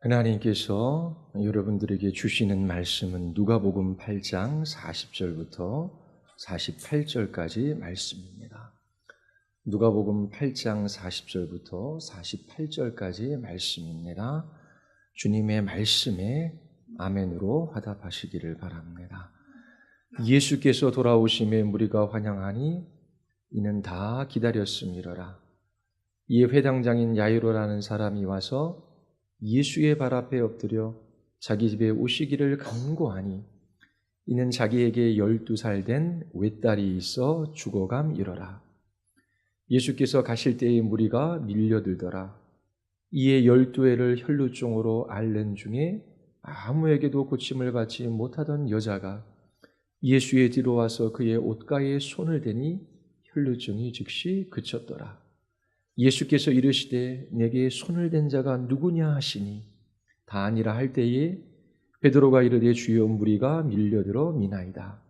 하나님께서 여러분들에게 주시는 말씀은 누가복음 8장 40절부터 48절까지 말씀입니다. 누가복음 8장 40절부터 48절까지 말씀입니다. 주님의 말씀에 아멘으로 화답하시기를 바랍니다. 예수께서 돌아오심에 무리가 환영하니 이는 다 기다렸음이로라. 이에 회당장인 야이로라는 사람이 와서 예수의 발 앞에 엎드려 자기 집에 오시기를 간구하니 이는 자기에게 12살 된 외딸이 있어 죽어감이로라. 예수께서 가실 때에 무리가 밀려들더라. 이에 12회를 혈루증으로 앓는 중에 아무에게도 고침을 받지 못하던 여자가 예수의 뒤로 와서 그의 옷가에 손을 대니 혈루증이 즉시 그쳤더라. 예수께서 이르시되 내게 손을 댄 자가 누구냐 하시니 다 아니라 할 때에 베드로가 이르되 주여 무리가 밀려들어 미나이다.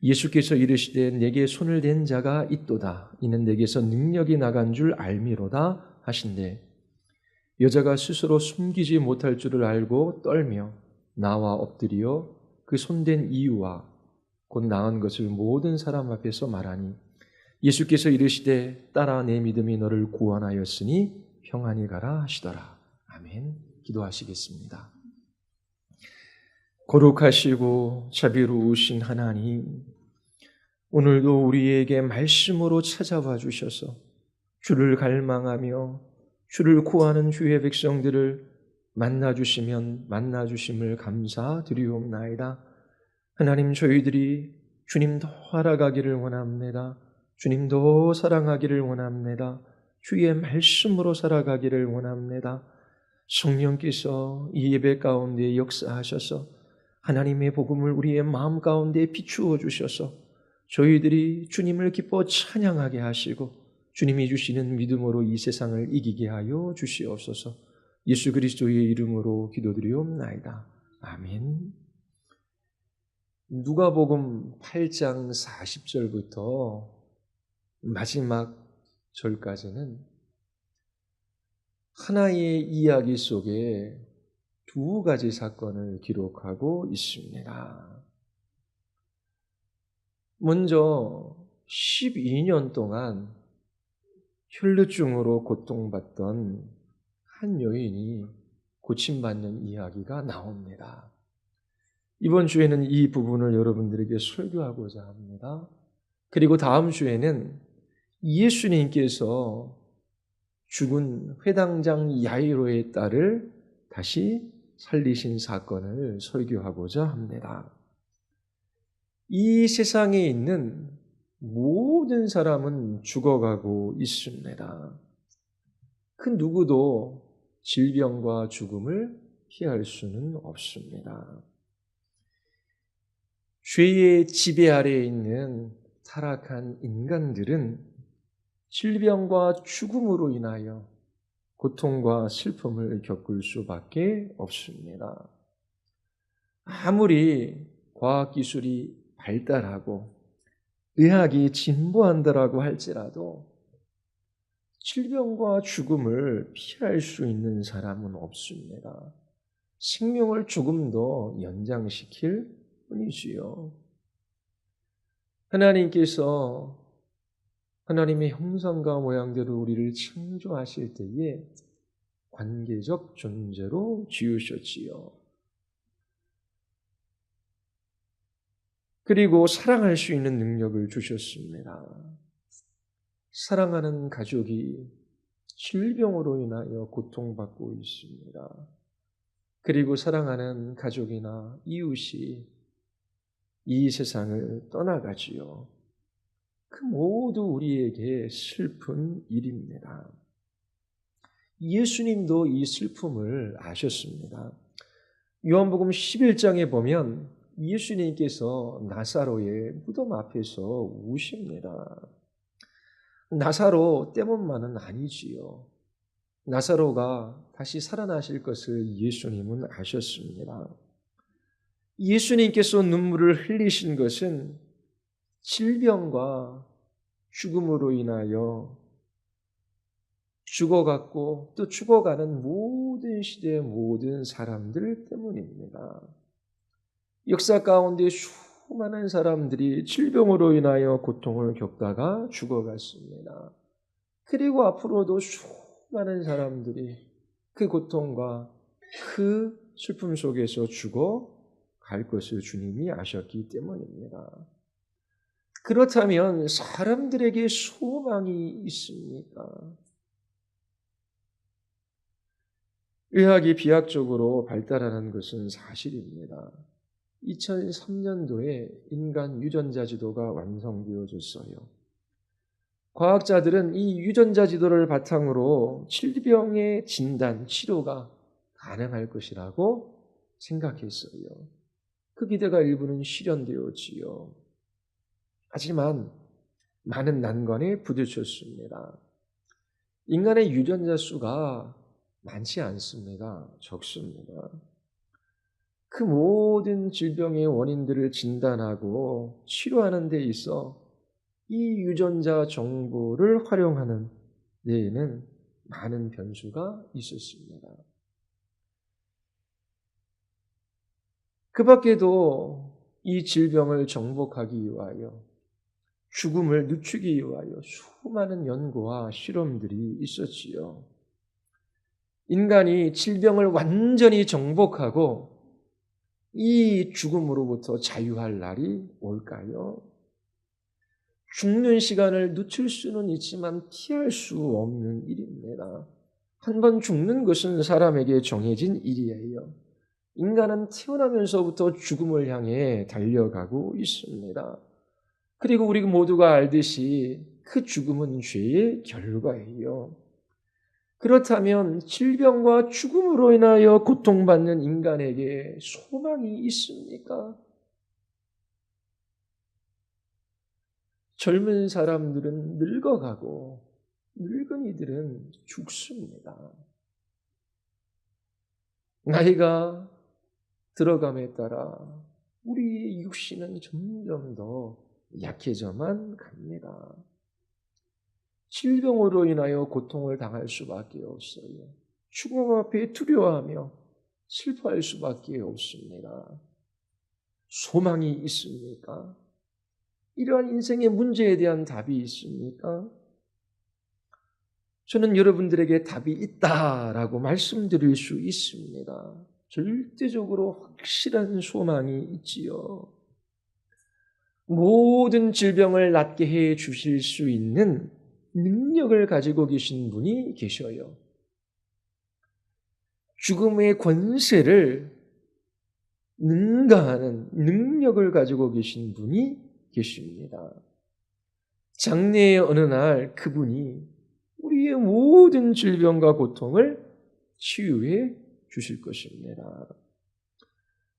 예수께서 이르시되 내게 손을 댄 자가 있도다. 이는 내게서 능력이 나간 줄 알미로다 하신대 여자가 스스로 숨기지 못할 줄을 알고 떨며 나와 엎드려 그 손댄 이유와 곧 나은 것을 모든 사람 앞에서 말하니 예수께서 이르시되 딸아 내 믿음이 너를 구원하였으니 평안히 가라 하시더라. 아멘. 기도하시겠습니다. 거룩하시고 자비로우신 하나님, 오늘도 우리에게 말씀으로 찾아와 주셔서 주를 갈망하며 주를 구하는 주의 백성들을 만나주시면 만나주심을 감사드리옵나이다. 하나님, 저희들이 주님 더 알아가기를 원합니다. 주님 더 사랑하기를 원합니다. 주의 말씀으로 살아가기를 원합니다. 성령께서 이 예배 가운데 역사하셔서 하나님의 복음을 우리의 마음 가운데 비추어 주셔서 저희들이 주님을 기뻐 찬양하게 하시고 주님이 주시는 믿음으로 이 세상을 이기게 하여 주시옵소서. 예수 그리스도의 이름으로 기도드리옵나이다. 아멘. 누가복음 8장 40절부터 마지막 절까지는 하나의 이야기 속에 두 가지 사건을 기록하고 있습니다. 먼저 12년 동안 혈루증으로 고통받던 한 여인이 고침받는 이야기가 나옵니다. 이번 주에는 이 부분을 여러분들에게 설교하고자 합니다. 그리고 다음 주에는 예수님께서 죽은 회당장 야이로의 딸을 다시 살리신 사건을 설교하고자 합니다. 이 세상에 있는 모든 사람은 죽어가고 있습니다. 그 누구도 질병과 죽음을 피할 수는 없습니다. 죄의 지배 아래에 있는 타락한 인간들은 질병과 죽음으로 인하여 고통과 슬픔을 겪을 수밖에 없습니다. 아무리 과학기술이 발달하고 의학이 진보한다라고 할지라도 질병과 죽음을 피할 수 있는 사람은 없습니다. 생명을 조금 더 연장시킬 뿐이지요. 하나님께서 하나님의 형상과 모양대로 우리를 창조하실 때에 관계적 존재로 지으셨지요. 그리고 사랑할 수 있는 능력을 주셨습니다. 사랑하는 가족이 질병으로 인하여 고통받고 있습니다. 그리고 사랑하는 가족이나 이웃이 이 세상을 떠나가지요. 그 모두 우리에게 슬픈 일입니다. 예수님도 이 슬픔을 아셨습니다. 요한복음 11장에 보면 예수님께서 나사로의 무덤 앞에서 우십니다. 나사로 때문만은 아니지요. 나사로가 다시 살아나실 것을 예수님은 아셨습니다. 예수님께서 눈물을 흘리신 것은 질병과 죽음으로 인하여 죽어갔고 또 죽어가는 모든 시대의 모든 사람들 때문입니다. 역사 가운데 수많은 사람들이 질병으로 인하여 고통을 겪다가 죽어갔습니다. 그리고 앞으로도 수많은 사람들이 그 고통과 그 슬픔 속에서 죽어갈 것을 주님이 아셨기 때문입니다. 그렇다면 사람들에게 소망이 있습니까? 의학이 비약적으로 발달하는 것은 사실입니다. 2003년도에 인간 유전자 지도가 완성되어졌어요. 과학자들은 이 유전자 지도를 바탕으로 질병의 진단, 치료가 가능할 것이라고 생각했어요. 그 기대가 일부는 실현되었지요. 하지만 많은 난관에 부딪혔습니다. 인간의 유전자 수가 많지 않습니다. 적습니다. 그 모든 질병의 원인들을 진단하고 치료하는 데 있어 이 유전자 정보를 활용하는 데에는 많은 변수가 있었습니다. 그 밖에도 이 질병을 정복하기 위하여 죽음을 늦추기 위하여 수많은 연구와 실험들이 있었지요. 인간이 질병을 완전히 정복하고 이 죽음으로부터 자유할 날이 올까요? 죽는 시간을 늦출 수는 있지만 피할 수 없는 일입니다. 한 번 죽는 것은 사람에게 정해진 일이에요. 인간은 태어나면서부터 죽음을 향해 달려가고 있습니다. 그리고 우리 모두가 알듯이 그 죽음은 죄의 결과예요. 그렇다면 질병과 죽음으로 인하여 고통받는 인간에게 소망이 있습니까? 젊은 사람들은 늙어가고 늙은이들은 죽습니다. 나이가 들어감에 따라 우리의 육신은 점점 더 약해져만 갑니다. 질병으로 인하여 고통을 당할 수밖에 없어요. 죽음 앞에 두려워하며 슬퍼할 수밖에 없습니다. 소망이 있습니까? 이러한 인생의 문제에 대한 답이 있습니까? 저는 여러분들에게 답이 있다라고 말씀드릴 수 있습니다. 절대적으로 확실한 소망이 있지요. 모든 질병을 낫게 해 주실 수 있는 능력을 가지고 계신 분이 계셔요. 죽음의 권세를 능가하는 능력을 가지고 계신 분이 계십니다. 장래의 어느 날 그분이 우리의 모든 질병과 고통을 치유해 주실 것입니다.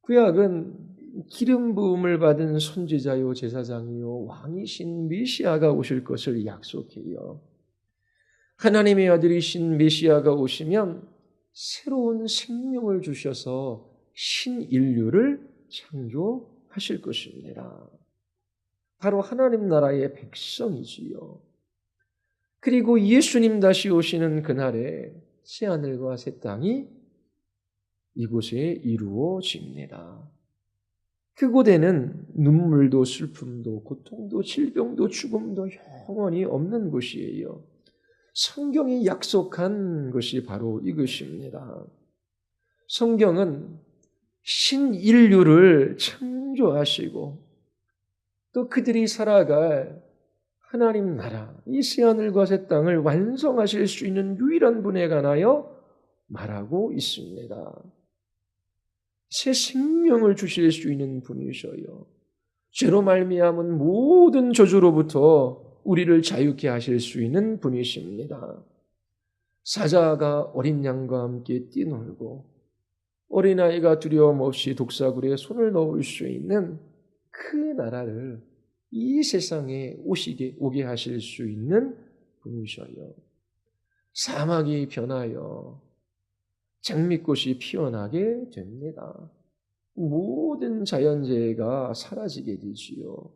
구약은 기름 부음을 받은 선지자요 제사장이요 왕이신 메시아가 오실 것을 약속해요. 하나님의 아들이신 메시아가 오시면 새로운 생명을 주셔서 신인류를 창조하실 것입니다. 바로 하나님 나라의 백성이지요. 그리고 예수님 다시 오시는 그날에 새하늘과 새 땅이 이곳에 이루어집니다. 그곳에는 눈물도 슬픔도 고통도 질병도 죽음도 영원히 없는 곳이에요. 성경이 약속한 것이 바로 이것입니다. 성경은 신인류를 창조하시고 또 그들이 살아갈 하나님 나라, 이 새하늘과 새 땅을 완성하실 수 있는 유일한 분에 관하여 말하고 있습니다. 새 생명을 주실 수 있는 분이셔요. 죄로 말미암은 모든 저주로부터 우리를 자유케 하실 수 있는 분이십니다. 사자가 어린 양과 함께 뛰놀고 어린아이가 두려움 없이 독사굴에 손을 넣을 수 있는 그 나라를 이 세상에 오게 하실 수 있는 분이셔요. 사막이 변하여 장미꽃이 피어나게 됩니다. 모든 자연재해가 사라지게 되지요.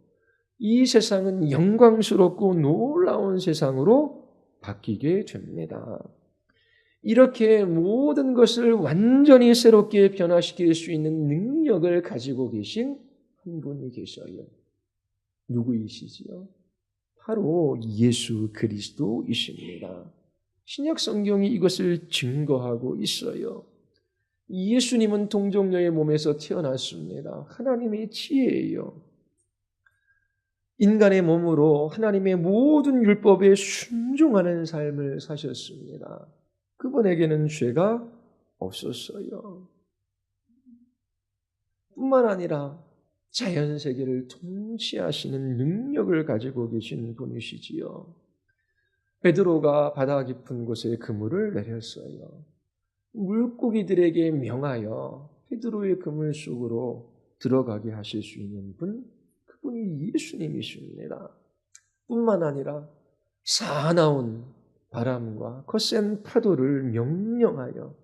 이 세상은 영광스럽고 놀라운 세상으로 바뀌게 됩니다. 이렇게 모든 것을 완전히 새롭게 변화시킬 수 있는 능력을 가지고 계신 한 분이 계셔요. 누구이시지요? 바로 예수 그리스도이십니다. 신약 성경이 이것을 증거하고 있어요. 예수님은 동정녀의 몸에서 태어났습니다. 하나님의 지혜예요. 인간의 몸으로 하나님의 모든 율법에 순종하는 삶을 사셨습니다. 그분에게는 죄가 없었어요. 뿐만 아니라 자연세계를 통치하시는 능력을 가지고 계신 분이시지요. 베드로가 바다 깊은 곳에 그물을 내렸어요. 물고기들에게 명하여 베드로의 그물 속으로 들어가게 하실 수 있는 분, 그분이 예수님이십니다. 뿐만 아니라 사나운 바람과 거센 파도를 명령하여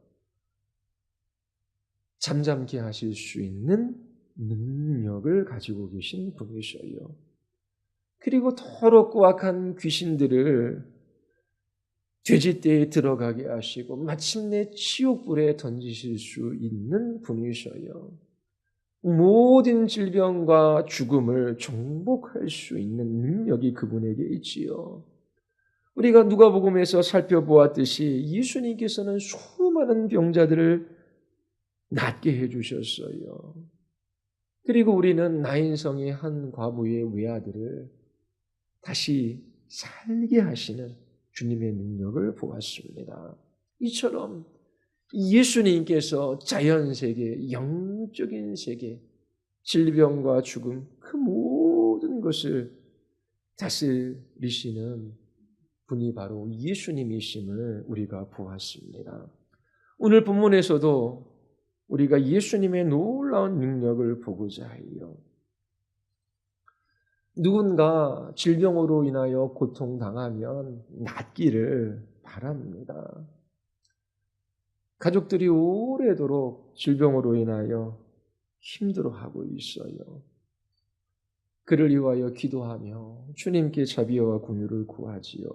잠잠케 하실 수 있는 능력을 가지고 계신 분이셔요. 그리고 더럽고 악한 귀신들을 돼지떼에 들어가게 하시고 마침내 지옥불에 던지실 수 있는 분이셔요. 모든 질병과 죽음을 정복할 수 있는 능력이 그분에게 있지요. 우리가 누가복음에서 살펴보았듯이 예수님께서는 수많은 병자들을 낫게 해주셨어요. 그리고 우리는 나인성의 한 과부의 외아들을 다시 살게 하시는 주님의 능력을 보았습니다. 이처럼 예수님께서 자연세계, 영적인 세계, 질병과 죽음, 그 모든 것을 다스리시는 분이 바로 예수님이심을 우리가 보았습니다. 오늘 본문에서도 우리가 예수님의 놀라운 능력을 보고자 해요. 누군가 질병으로 인하여 고통당하면 낫기를 바랍니다. 가족들이 오래도록 질병으로 인하여 힘들어하고 있어요. 그를 위하여 기도하며 주님께 자비와 긍휼을 구하지요.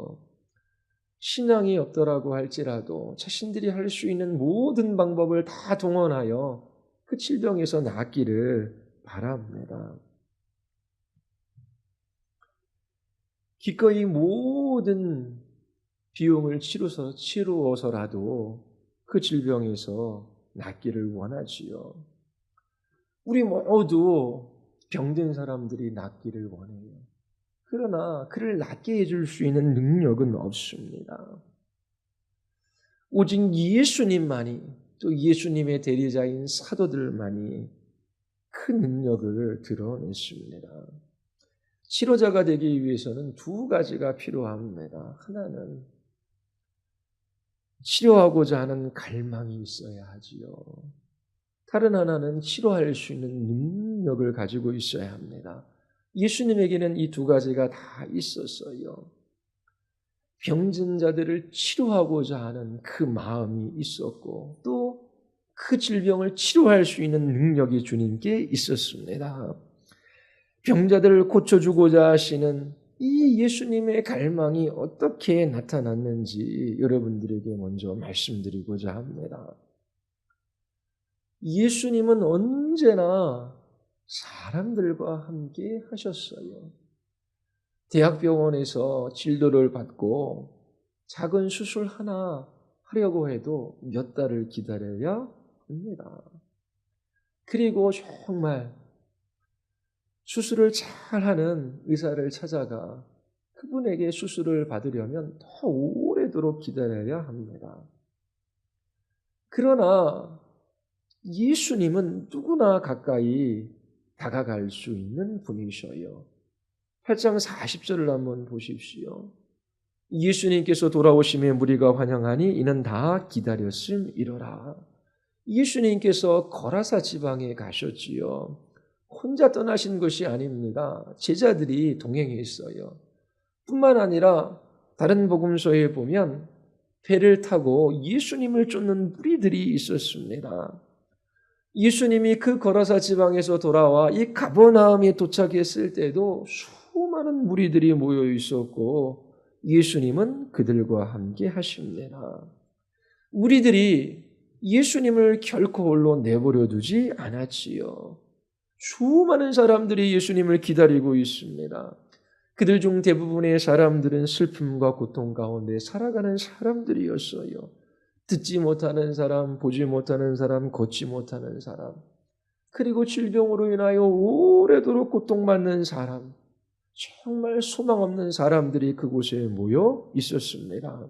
신앙이 없더라고 할지라도 자신들이 할 수 있는 모든 방법을 다 동원하여 그 질병에서 낫기를 바랍니다. 기꺼이 모든 비용을 치루어서라도 그 질병에서 낫기를 원하지요. 우리 모두 병든 사람들이 낫기를 원해요. 그러나 그를 낫게 해줄 수 있는 능력은 없습니다. 오직 예수님만이, 또 예수님의 대리자인 사도들만이 그 능력을 드러냈습니다. 치료자가 되기 위해서는 두 가지가 필요합니다. 하나는 치료하고자 하는 갈망이 있어야 하지요. 다른 하나는 치료할 수 있는 능력을 가지고 있어야 합니다. 예수님에게는 이 두 가지가 다 있었어요. 병든 자들을 치료하고자 하는 그 마음이 있었고 또 그 질병을 치료할 수 있는 능력이 주님께 있었습니다. 병자들을 고쳐주고자 하시는 이 예수님의 갈망이 어떻게 나타났는지 여러분들에게 먼저 말씀드리고자 합니다. 예수님은 언제나 사람들과 함께 하셨어요. 대학병원에서 진료를 받고 작은 수술 하나 하려고 해도 몇 달을 기다려야 합니다. 그리고 정말 수술을 잘하는 의사를 찾아가 그분에게 수술을 받으려면 더 오래도록 기다려야 합니다. 그러나 예수님은 누구나 가까이 다가갈 수 있는 분이셔요. 8장 40절을 한번 보십시오. 예수님께서 돌아오심에 무리가 환영하니 이는 다 기다렸음이로라. 예수님께서 거라사 지방에 가셨지요. 혼자 떠나신 것이 아닙니다. 제자들이 동행했어요. 뿐만 아니라 다른 복음서에 보면 배를 타고 예수님을 쫓는 무리들이 있었습니다. 예수님이 그 거라사 지방에서 돌아와 이 가버나움에 도착했을 때도 수많은 무리들이 모여 있었고 예수님은 그들과 함께 하십니다. 무리들이 예수님을 결코 홀로 내버려 두지 않았지요. 수많은 사람들이 예수님을 기다리고 있습니다. 그들 중 대부분의 사람들은 슬픔과 고통 가운데 살아가는 사람들이었어요. 듣지 못하는 사람, 보지 못하는 사람, 걷지 못하는 사람, 그리고 질병으로 인하여 오래도록 고통받는 사람, 정말 소망 없는 사람들이 그곳에 모여 있었습니다.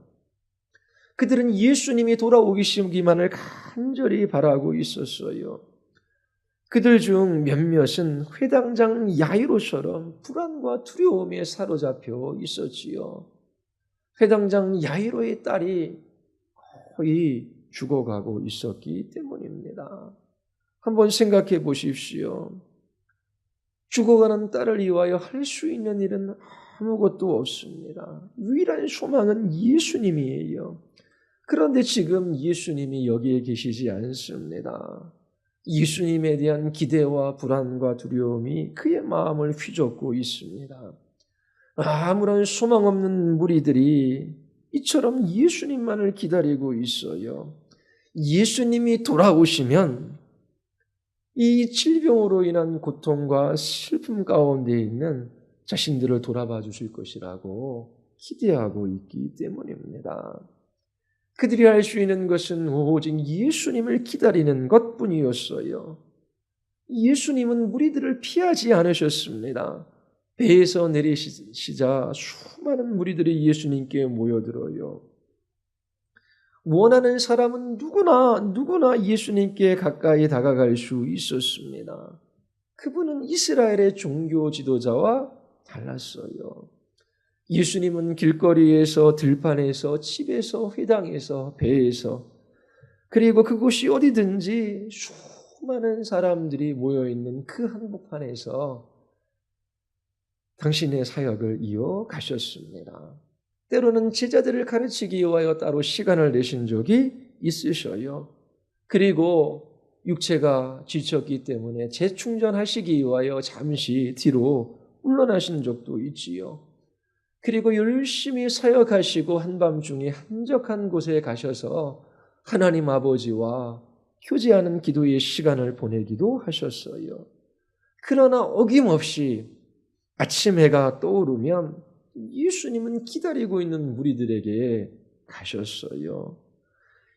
그들은 예수님이 돌아오시기만을 간절히 바라고 있었어요. 그들 중 몇몇은 회당장 야이로처럼 불안과 두려움에 사로잡혀 있었지요. 회당장 야이로의 딸이 거의 죽어가고 있었기 때문입니다. 한번 생각해 보십시오. 죽어가는 딸을 위하여 할 수 있는 일은 아무것도 없습니다. 유일한 소망은 예수님이에요. 그런데 지금 예수님이 여기에 계시지 않습니다. 예수님에 대한 기대와 불안과 두려움이 그의 마음을 휘젓고 있습니다. 아무런 소망 없는 무리들이 이처럼 예수님만을 기다리고 있어요. 예수님이 돌아오시면 이 질병으로 인한 고통과 슬픔 가운데 있는 자신들을 돌아봐 주실 것이라고 기대하고 있기 때문입니다. 그들이 할 수 있는 것은 오직 예수님을 기다리는 것뿐이었어요. 예수님은 무리들을 피하지 않으셨습니다. 배에서 내리시자 수많은 무리들이 예수님께 모여들어요. 원하는 사람은 누구나 예수님께 가까이 다가갈 수 있었습니다. 그분은 이스라엘의 종교 지도자와 달랐어요. 예수님은 길거리에서, 들판에서, 집에서, 회당에서, 배에서, 그리고 그곳이 어디든지 수많은 사람들이 모여있는 그 한복판에서 당신의 사역을 이어가셨습니다. 때로는 제자들을 가르치기 위하여 따로 시간을 내신 적이 있으셔요. 그리고 육체가 지쳤기 때문에 재충전하시기 위하여 잠시 뒤로 물러나신 적도 있지요. 그리고 열심히 사역하시고 한밤중에 한적한 곳에 가셔서 하나님 아버지와 교제하는 기도의 시간을 보내기도 하셨어요. 그러나 어김없이 아침 해가 떠오르면 예수님은 기다리고 있는 무리들에게 가셨어요.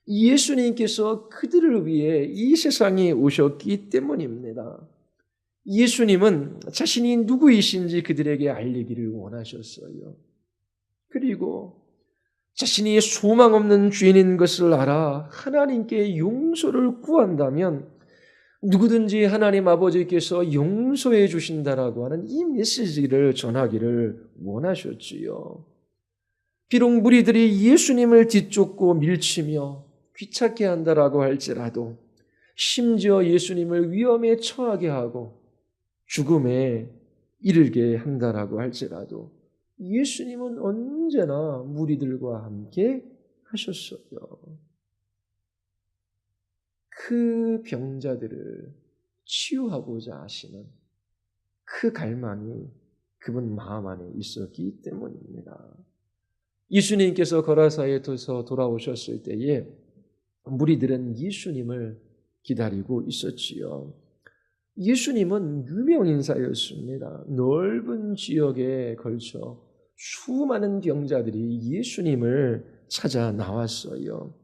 예수님께서 그들을 위해 이 세상에 오셨기 때문입니다. 예수님은 자신이 누구이신지 그들에게 알리기를 원하셨어요. 그리고 자신이 소망 없는 죄인인 것을 알아 하나님께 용서를 구한다면 누구든지 하나님 아버지께서 용서해 주신다라고 하는 이 메시지를 전하기를 원하셨지요. 비록 무리들이 예수님을 뒤쫓고 밀치며 귀찮게 한다라고 할지라도, 심지어 예수님을 위험에 처하게 하고 죽음에 이르게 한다라고 할지라도 예수님은 언제나 무리들과 함께 하셨어요. 그 병자들을 치유하고자 하시는 그 갈망이 그분 마음 안에 있었기 때문입니다. 예수님께서 거라사에서 돌아오셨을 때에 무리들은 예수님을 기다리고 있었지요. 예수님은 유명 인사였습니다. 넓은 지역에 걸쳐 수많은 병자들이 예수님을 찾아 나왔어요.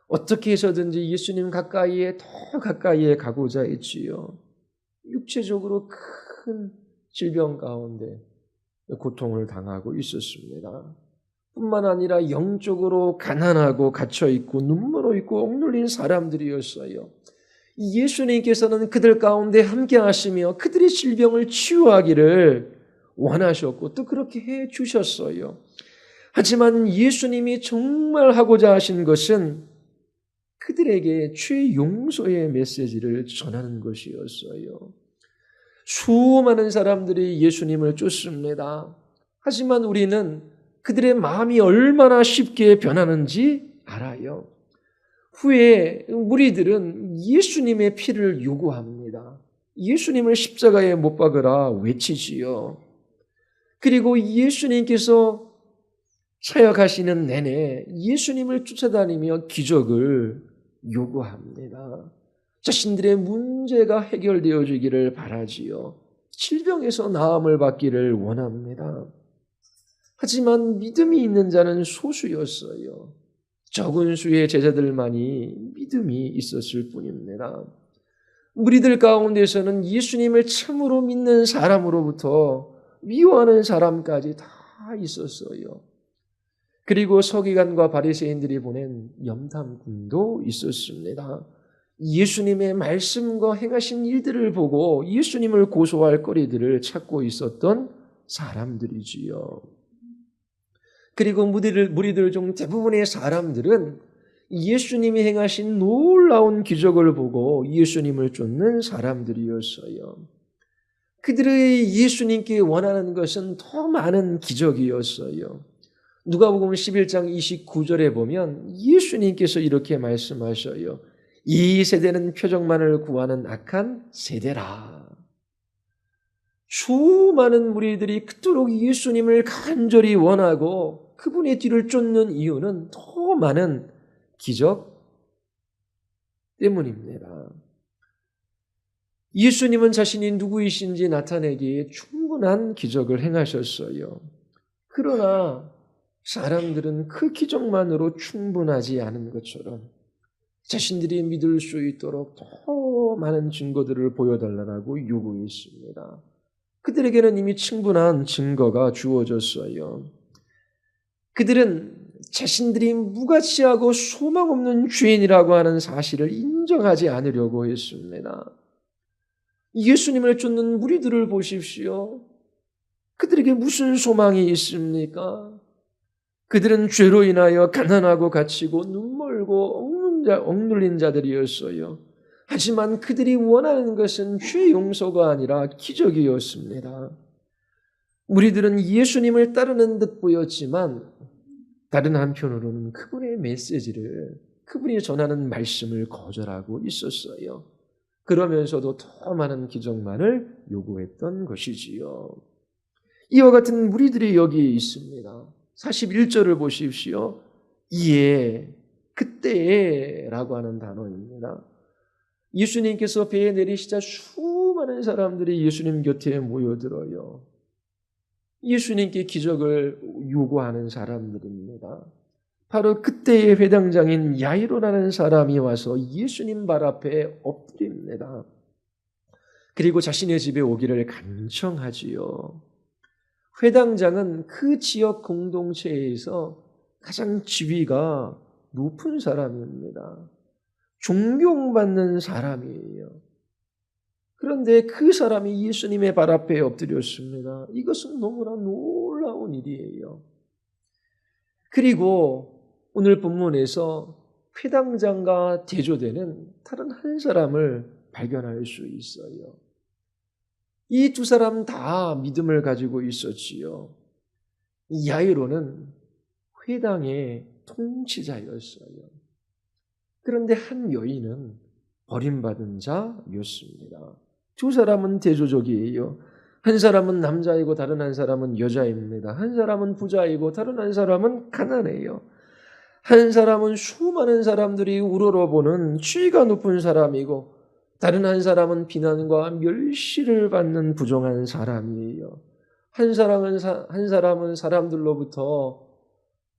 어떻게 해서든지 예수님 가까이에 더 가까이에 가고자 했지요. 육체적으로 큰 질병 가운데 고통을 당하고 있었습니다. 뿐만 아니라 영적으로 가난하고 갇혀있고 눈물로 있고 억눌린 사람들이었어요. 예수님께서는 그들 가운데 함께 하시며 그들의 질병을 치유하기를 원하셨고 또 그렇게 해 주셨어요. 하지만 예수님이 정말 하고자 하신 것은 그들에게 죄 용서의 메시지를 전하는 것이었어요. 수많은 사람들이 예수님을 쫓습니다. 하지만 우리는 그들의 마음이 얼마나 쉽게 변하는지 알아요. 후에 무리들은 예수님의 피를 요구합니다. 예수님을 십자가에 못 박으라 외치지요. 그리고 예수님께서 사역하시는 내내 예수님을 쫓아다니며 기적을 요구합니다. 자신들의 문제가 해결되어지기를 바라지요. 질병에서 나음을 받기를 원합니다. 하지만 믿음이 있는 자는 소수였어요. 적은 수의 제자들만이 믿음이 있었을 뿐입니다. 무리들 가운데서는 예수님을 참으로 믿는 사람으로부터 미워하는 사람까지 다 있었어요. 그리고 서기관과 바리새인들이 보낸 염탐꾼도 있었습니다. 예수님의 말씀과 행하신 일들을 보고 예수님을 고소할 거리들을 찾고 있었던 사람들이지요. 그리고 무리들 중 대부분의 사람들은 예수님이 행하신 놀라운 기적을 보고 예수님을 쫓는 사람들이었어요. 그들의 예수님께 원하는 것은 더 많은 기적이었어요. 누가복음 11장 29절에 보면 예수님께서 이렇게 말씀하셔요. 이 세대는 표적만을 구하는 악한 세대라. 수많은 무리들이 그토록 예수님을 간절히 원하고 그분의 뒤를 쫓는 이유는 더 많은 기적 때문입니다. 예수님은 자신이 누구이신지 나타내기에 충분한 기적을 행하셨어요. 그러나 사람들은 그 기적만으로 충분하지 않은 것처럼 자신들이 믿을 수 있도록 더 많은 증거들을 보여달라고 요구했습니다. 그들에게는 이미 충분한 증거가 주어졌어요. 그들은 자신들이 무가치하고 소망 없는 죄인이라고 하는 사실을 인정하지 않으려고 했습니다. 예수님을 쫓는 무리들을 보십시오. 그들에게 무슨 소망이 있습니까? 그들은 죄로 인하여 가난하고 갇히고 눈멀고 억눌린 자들이었어요. 하지만 그들이 원하는 것은 죄 용서가 아니라 기적이었습니다. 무리들은 예수님을 따르는 듯 보였지만 다른 한편으로는 그분의 메시지를, 그분이 전하는 말씀을 거절하고 있었어요. 그러면서도 더 많은 기적만을 요구했던 것이지요. 이와 같은 무리들이 여기에 있습니다. 41절을 보십시오. 이에, 그때에 라고 하는 단어입니다. 예수님께서 배에 내리시자 수많은 사람들이 예수님 곁에 모여들어요. 예수님께 기적을 요구하는 사람들입니다. 바로 그때의 회당장인 야이로라는 사람이 와서 예수님 발 앞에 엎드립니다. 그리고 자신의 집에 오기를 간청하지요. 회당장은 그 지역 공동체에서 가장 지위가 높은 사람입니다. 존경받는 사람이에요. 그런데 그 사람이 예수님의 발 앞에 엎드렸습니다. 이것은 너무나 놀라운 일이에요. 그리고 오늘 본문에서 회당장과 대조되는 다른 한 사람을 발견할 수 있어요. 이 두 사람 다 믿음을 가지고 있었지요. 야이로는 회당의 통치자였어요. 그런데 한 여인은 버림받은 자였습니다. 두 사람은 대조적이에요. 한 사람은 남자이고 다른 한 사람은 여자입니다. 한 사람은 부자이고 다른 한 사람은 가난해요. 한 사람은 수많은 사람들이 우러러보는 지위가 높은 사람이고 다른 한 사람은 비난과 멸시를 받는 부정한 사람이에요. 한 사람은 사람들로부터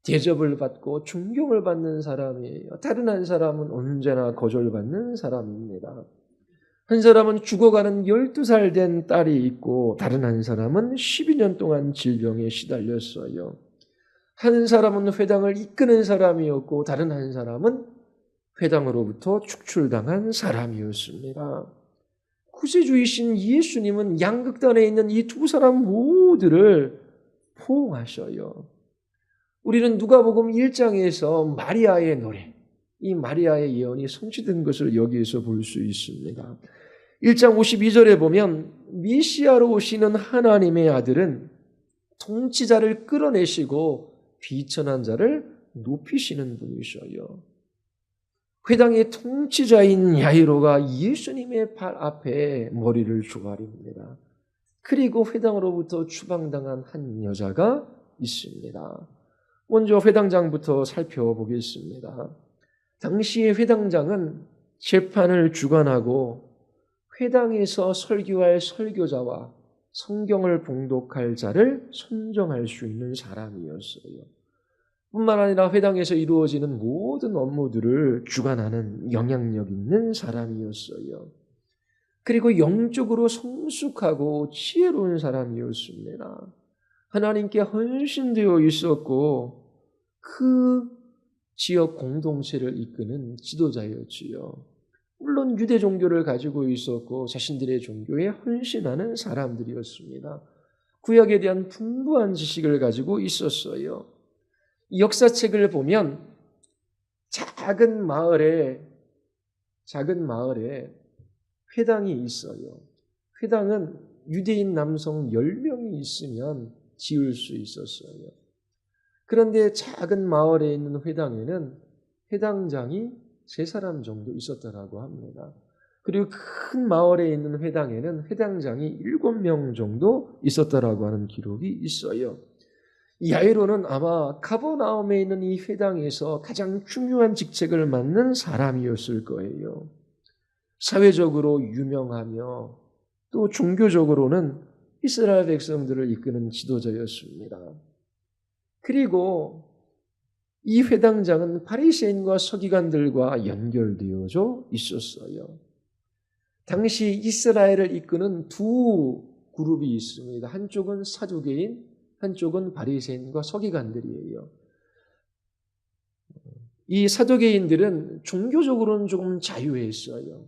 대접을 받고 존경을 받는 사람이에요. 다른 한 사람은 언제나 거절받는 사람입니다. 한 사람은 죽어가는 12살 된 딸이 있고 다른 한 사람은 12년 동안 질병에 시달렸어요. 한 사람은 회당을 이끄는 사람이었고 다른 한 사람은 회당으로부터 축출당한 사람이었습니다. 구세주이신 예수님은 양극단에 있는 이 두 사람 모두를 포옹하셔요. 우리는 누가복음 1장에서 마리아의 노래, 이 마리아의 예언이 성취된 것을 여기에서 볼 수 있습니다. 1장 52절에 보면 메시아로 오시는 하나님의 아들은 통치자를 끌어내시고 비천한 자를 높이시는 분이셔요. 회당의 통치자인 야이로가 예수님의 발 앞에 머리를 조아립니다. 그리고 회당으로부터 추방당한 한 여자가 있습니다. 먼저 회당장부터 살펴보겠습니다. 당시의 회당장은 재판을 주관하고 회당에서 설교할 설교자와 성경을 봉독할 자를 선정할 수 있는 사람이었어요. 뿐만 아니라 회당에서 이루어지는 모든 업무들을 주관하는 영향력 있는 사람이었어요. 그리고 영적으로 성숙하고 지혜로운 사람이었습니다. 하나님께 헌신되어 있었고 그 지역 공동체를 이끄는 지도자였지요. 물론 유대 종교를 가지고 있었고 자신들의 종교에 헌신하는 사람들이었습니다. 구약에 대한 풍부한 지식을 가지고 있었어요. 역사책을 보면 작은 마을에 회당이 있어요. 회당은 유대인 남성 10명이 있으면 지을 수 있었어요. 그런데 작은 마을에 있는 회당에는 회당장이 3사람 정도 있었다라고 합니다. 그리고 큰 마을에 있는 회당에는 회당장이 7명 정도 있었다라고 하는 기록이 있어요. 야이로는 아마 가버나움에 있는 이 회당에서 가장 중요한 직책을 맡는 사람이었을 거예요. 사회적으로 유명하며 또 종교적으로는 이스라엘 백성들을 이끄는 지도자였습니다. 그리고 이 회당장은 바리새인과 서기관들과 연결되어져 있었어요. 당시 이스라엘을 이끄는 두 그룹이 있습니다. 한쪽은 사두개인, 한쪽은 바리새인과 서기관들이에요. 이 사두개인들은 종교적으로는 조금 자유했어요.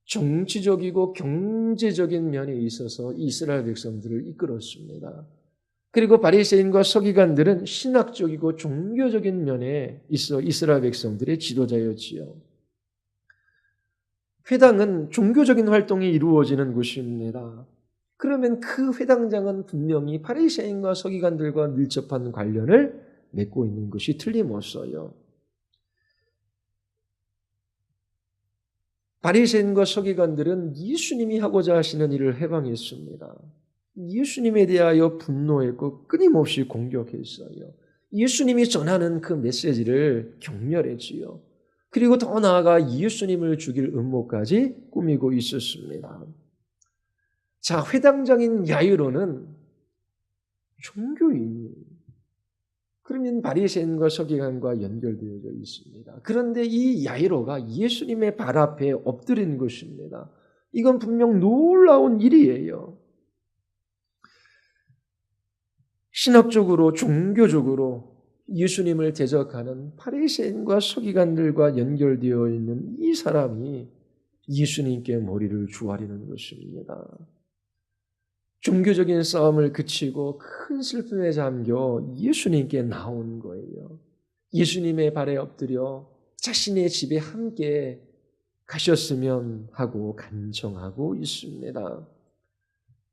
정치적이고 경제적인 면에 있어서 이스라엘 백성들을 이끌었습니다. 그리고 바리새인과 서기관들은 신학적이고 종교적인 면에 있어 이스라엘 백성들의 지도자였지요. 회당은 종교적인 활동이 이루어지는 곳입니다. 그러면 그 회당장은 분명히 바리새인과 서기관들과 밀접한 관련을 맺고 있는 것이 틀림없어요. 바리새인과 서기관들은 예수님이 하고자 하시는 일을 해방했습니다. 예수님에 대하여 분노했고 끊임없이 공격했어요. 예수님이 전하는 그 메시지를 경멸했지요. 그리고 더 나아가 예수님을 죽일 음모까지 꾸미고 있었습니다. 자, 회당장인 야이로는 종교인이에요. 그러면 바리새인과 서기관과 연결되어져 있습니다. 그런데 이 야이로가 예수님의 발 앞에 엎드린 것입니다. 이건 분명 놀라운 일이에요. 신학적으로 종교적으로 예수님을 대적하는 바리새인과 서기관들과 연결되어 있는 이 사람이 예수님께 머리를 주아리는 것입니다. 종교적인 싸움을 그치고 큰 슬픔에 잠겨 예수님께 나온 거예요. 예수님의 발에 엎드려 자신의 집에 함께 가셨으면 하고 간청하고 있습니다.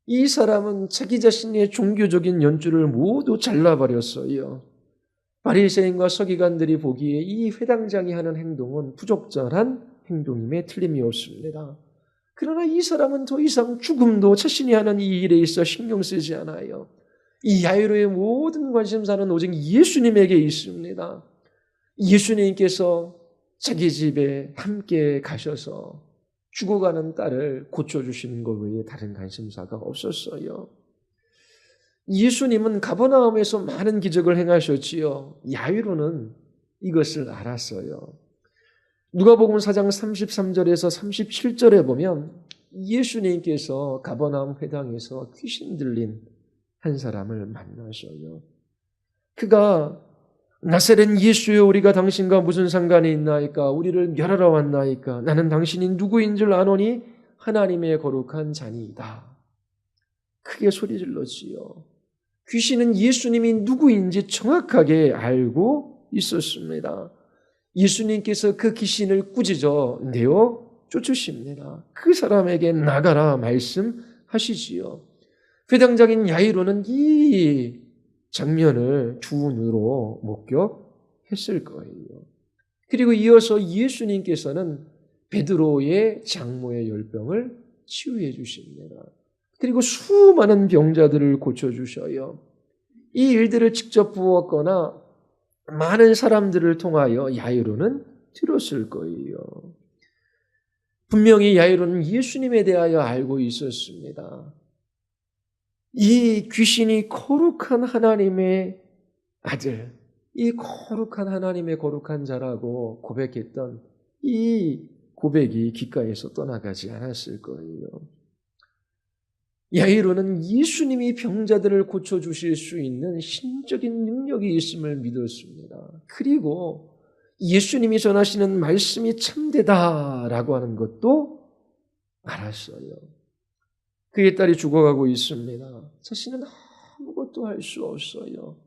이 사람은 자기 자신의 종교적인 연주를 모두 잘라버렸어요. 바리새인과 서기관들이 보기에 이 회당장이 하는 행동은 부적절한 행동임에 틀림이 없습니다. 그러나 이 사람은 더 이상 죽음도 자신이 하는 이 일에 있어 신경 쓰지 않아요. 이 야이로의 모든 관심사는 오직 예수님에게 있습니다. 예수님께서 자기 집에 함께 가셔서 죽어가는 딸을 고쳐주시는 것 외에 다른 관심사가 없었어요. 예수님은 가버나움에서 많은 기적을 행하셨지요. 야이로는 이것을 알았어요. 누가복음 4장 33절에서 37절에 보면 예수님께서 가버나움 회당에서 귀신 들린 한 사람을 만나셔요. 그가 나사렛 예수여 우리가 당신과 무슨 상관이 있나이까? 우리를 멸하러 왔나이까? 나는 당신이 누구인 줄 아노니 하나님의 거룩한 자니이다. 크게 소리질렀지요. 귀신은 예수님이 누구인지 정확하게 알고 있었습니다. 예수님께서 그 귀신을 꾸짖어 내어 쫓으십니다. 그 사람에게 나가라 말씀하시지요. 회당장인 야이로는 이 장면을 두 눈으로 목격했을 거예요. 그리고 이어서 예수님께서는 베드로의 장모의 열병을 치유해 주십니다. 그리고 수많은 병자들을 고쳐주셔요. 이 일들을 직접 보았거나 많은 사람들을 통하여 야이로는 들었을 거예요. 분명히 야이로는 예수님에 대하여 알고 있었습니다. 이 귀신이 거룩한 하나님의 아들, 이 거룩한 하나님의 거룩한 자라고 고백했던 이 고백이 귓가에서 떠나가지 않았을 거예요. 야이로는 예수님이 병자들을 고쳐주실 수 있는 신적인 능력이 있음을 믿었습니다. 그리고 예수님이 전하시는 말씀이 참되다라고 하는 것도 알았어요. 그의 딸이 죽어가고 있습니다. 자신은 아무것도 할 수 없어요.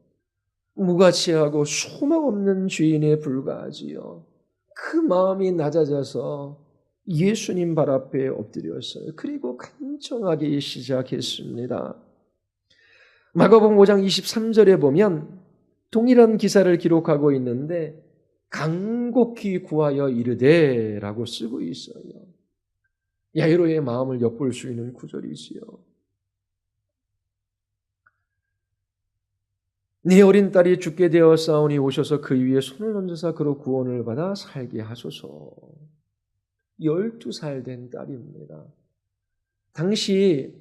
무가치하고 소망 없는 죄인에 불과하지요. 그 마음이 낮아져서 예수님 발 앞에 엎드렸어요. 그리고 간청하기 시작했습니다. 마가복음 5장 23절에 보면 동일한 기사를 기록하고 있는데 간곡히 구하여 이르되 라고 쓰고 있어요. 야이로의 마음을 엿볼 수 있는 구절이지요. 네 어린 딸이 죽게 되었사오니 오셔서 그 위에 손을 얹으사 그로 구원을 받아 살게 하소서. 12살 된 딸입니다. 당시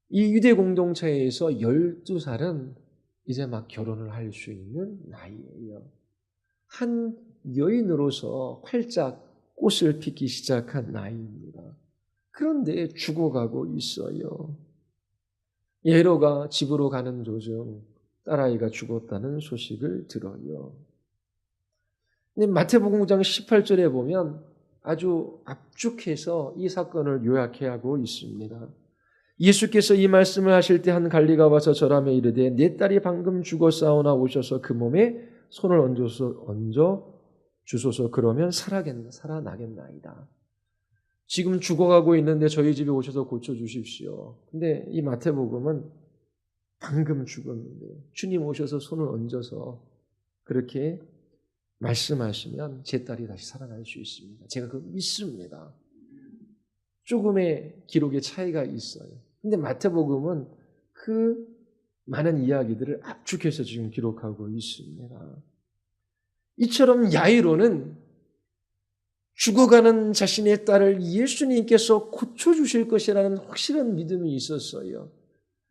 이 유대 공동체에서 12살은 이제 막 결혼을 할 수 있는 나이예요. 한 여인으로서 활짝 꽃을 피기 시작한 나이입니다. 그런데 죽어가고 있어요. 야이로가 집으로 가는 도중 딸아이가 죽었다는 소식을 들어요. 근데 마태복음 9장 18절에 보면 아주 압축해서 이 사건을 요약해 하고 있습니다. 예수께서 이 말씀을 하실 때 한 관리가 와서 절하며 이르되 내 딸이 방금 죽었사오나 오셔서 그 몸에 손을 얹어 주소서. 그러면 살아나겠나이다. 지금 죽어가고 있는데 저희 집에 오셔서 고쳐주십시오. 근데 이 마태복음은 방금 죽었는데 주님 오셔서 손을 얹어서 그렇게 말씀하시면 제 딸이 다시 살아날 수 있습니다. 제가 그거 믿습니다. 조금의 기록의 차이가 있어요. 근데 마태복음은 그 많은 이야기들을 압축해서 지금 기록하고 있습니다. 이처럼 야이로는 죽어가는 자신의 딸을 예수님께서 고쳐주실 것이라는 확실한 믿음이 있었어요.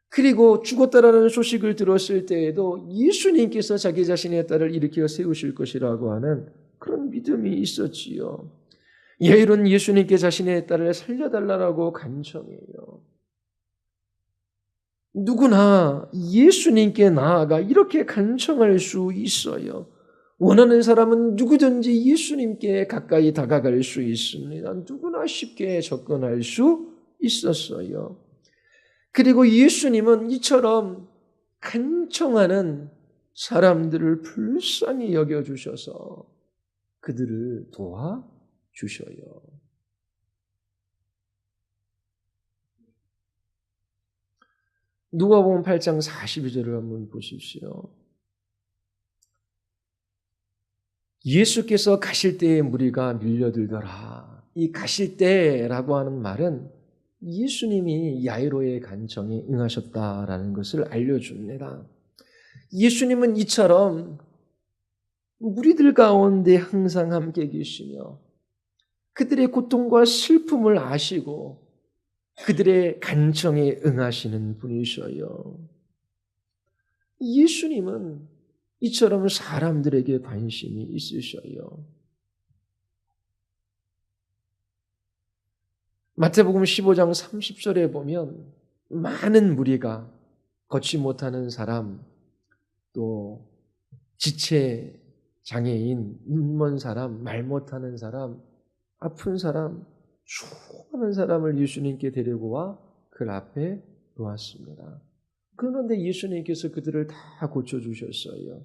그리고 죽었다라는 소식을 들었을 때에도 예수님께서 자기 자신의 딸을 일으켜 세우실 것이라고 하는 그런 믿음이 있었지요. 야이로는 예수님께 자신의 딸을 살려달라고 간청해요. 누구나 예수님께 나아가 이렇게 간청할 수 있어요. 원하는 사람은 누구든지 예수님께 가까이 다가갈 수 있습니다. 누구나 쉽게 접근할 수 있었어요. 그리고 예수님은 이처럼 간청하는 사람들을 불쌍히 여겨주셔서 그들을 도와주셔요. 누가복음 8장 42절을 한번 보십시오. 예수께서 가실 때에 무리가 밀려들더라. 이 가실 때라고 하는 말은 예수님이 야이로의 간청에 응하셨다라는 것을 알려줍니다. 예수님은 이처럼 무리들 가운데 항상 함께 계시며 그들의 고통과 슬픔을 아시고 그들의 간청에 응하시는 분이셔요. 예수님은 이처럼 사람들에게 관심이 있으셔요. 마태복음 15장 30절에 보면 많은 무리가 걷지 못하는 사람, 또 지체 장애인, 눈먼 사람, 말 못하는 사람, 아픈 사람, 수많은 사람을 예수님께 데리고 와 그 앞에 놓았습니다. 그런데 예수님께서 그들을 다 고쳐주셨어요.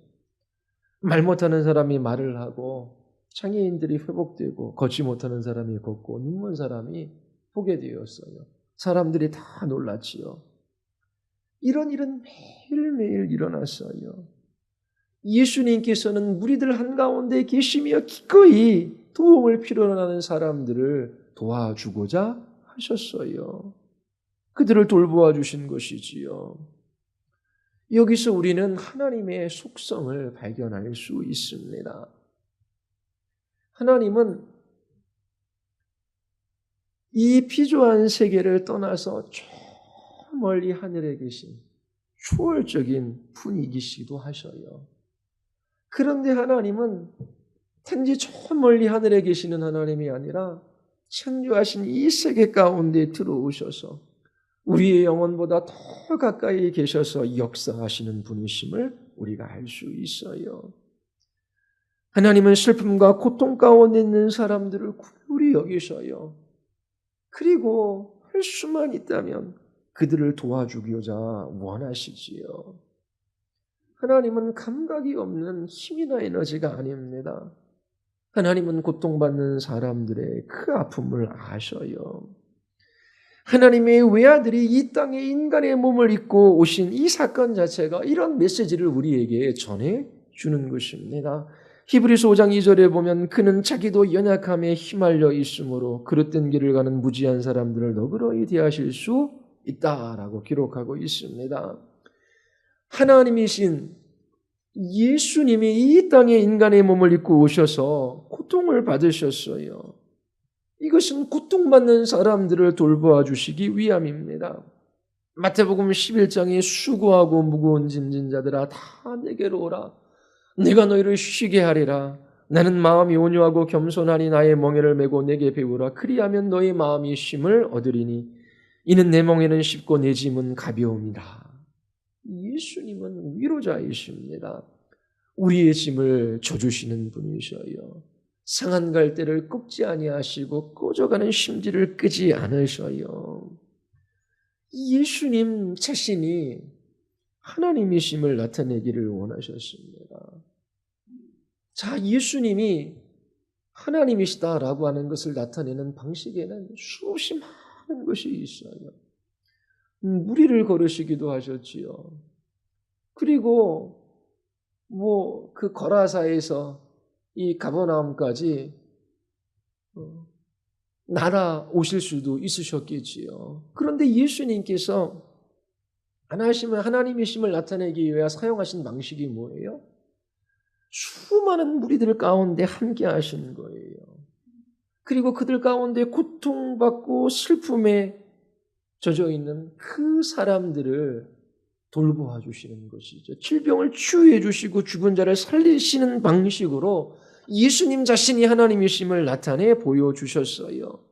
말 못하는 사람이 말을 하고 장애인들이 회복되고 걷지 못하는 사람이 걷고 눈먼 사람이 보게 되었어요. 사람들이 다 놀랐지요. 이런 일은 매일매일 일어났어요. 예수님께서는 무리들 한가운데 계시며 기꺼이 도움을 필요로 하는 사람들을 도와주고자 하셨어요. 그들을 돌보아 주신 것이지요. 여기서 우리는 하나님의 속성을 발견할 수 있습니다. 하나님은 이 피조한 세계를 떠나서 저 멀리 하늘에 계신 초월적인 분이기시기도 하셔요. 그런데 하나님은 단지 저 멀리 하늘에 계시는 하나님이 아니라 창조하신 이 세계 가운데 들어오셔서 우리의 영혼보다 더 가까이 계셔서 역사하시는 분이심을 우리가 알 수 있어요. 하나님은 슬픔과 고통 가운데 있는 사람들을 굴리 여기셔요. 그리고 할 수만 있다면 그들을 도와주고자 원하시지요. 하나님은 감각이 없는 힘이나 에너지가 아닙니다. 하나님은 고통받는 사람들의 그 아픔을 아셔요. 하나님의 외아들이 이 땅에 인간의 몸을 입고 오신 이 사건 자체가 이런 메시지를 우리에게 전해주는 것입니다. 히브리서 5장 2절에 보면 그는 자기도 연약함에 휘말려 있으므로 그릇된 길을 가는 무지한 사람들을 너그러이 대하실 수 있다라고 기록하고 있습니다. 하나님이신 예수님이 이 땅에 인간의 몸을 입고 오셔서 고통을 받으셨어요. 이것은 고통받는 사람들을 돌보아 주시기 위함입니다. 마태복음 11장에 수고하고 무거운 짐진 자들아 다 내게로 오라. 내가 너희를 쉬게 하리라. 나는 마음이 온유하고 겸손하니 나의 멍에를 메고 내게 배우라. 그리하면 너희 마음이 쉼을 얻으리니 이는 내 멍에는 쉽고 내 짐은 가벼움이라. 예수님은 위로자이십니다. 우리의 짐을 져주시는 분이셔요. 상한 갈대를 꺾지 아니하시고 꺼져가는 심지를 끄지 않으셔요. 예수님 자신이 하나님이심을 나타내기를 원하셨습니다. 자, 예수님이 하나님이시다라고 하는 것을 나타내는 방식에는 수없이 많은 것이 있어요. 무리를 걸으시기도 하셨지요. 그리고 그 거라사에서 이 가버나움까지 날아오실 수도 있으셨겠지요. 그런데 예수님께서 하나님이심을 나타내기 위해 사용하신 방식이 뭐예요? 수많은 무리들 가운데 함께 하신 거예요. 그리고 그들 가운데 고통받고 슬픔에 젖어 있는 그 사람들을 돌보아 주시는 것이죠. 질병을 치유해 주시고 죽은 자를 살리시는 방식으로 예수님 자신이 하나님이심을 나타내 보여주셨어요.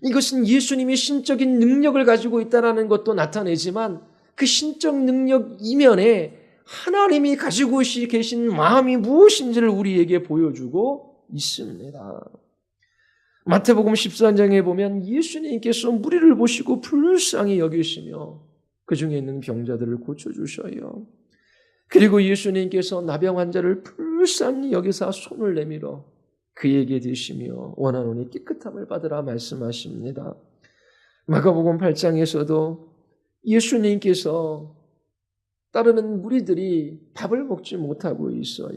이것은 예수님이 신적인 능력을 가지고 있다는 것도 나타내지만 그 신적 능력 이면에 하나님이 가지고 계신 마음이 무엇인지를 우리에게 보여주고 있습니다. 마태복음 14장에 보면 예수님께서 무리를 보시고 불쌍히 여기시며 그 중에 있는 병자들을 고쳐주셔요. 그리고 예수님께서 나병 환자를 불쌍히 여기사 손을 내밀어 그에게 드시며 원하노니 깨끗함을 받으라 말씀하십니다. 마가복음 8장에서도 예수님께서 따르는 무리들이 밥을 먹지 못하고 있어요.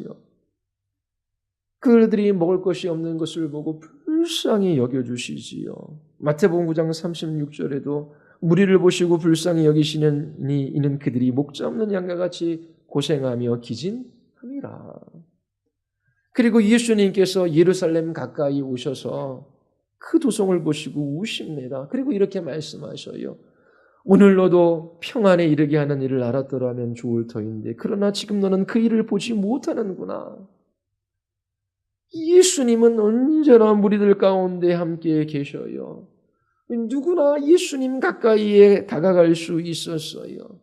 그들이 먹을 것이 없는 것을 보고 불쌍히 여겨주시지요. 마태복음 9장 36절에도 무리를 보시고 불쌍히 여기시니 이는 그들이 목자 없는 양과 같이 고생하며 기진함이라. 그리고 예수님께서 예루살렘 가까이 오셔서 그 도성을 보시고 우십니다. 그리고 이렇게 말씀하셔요. 오늘 너도 평안에 이르게 하는 일을 알았더라면 좋을 터인데 그러나 지금 너는 그 일을 보지 못하는구나. 예수님은 언제나 무리들 가운데 함께 계셔요. 누구나 예수님 가까이에 다가갈 수 있었어요.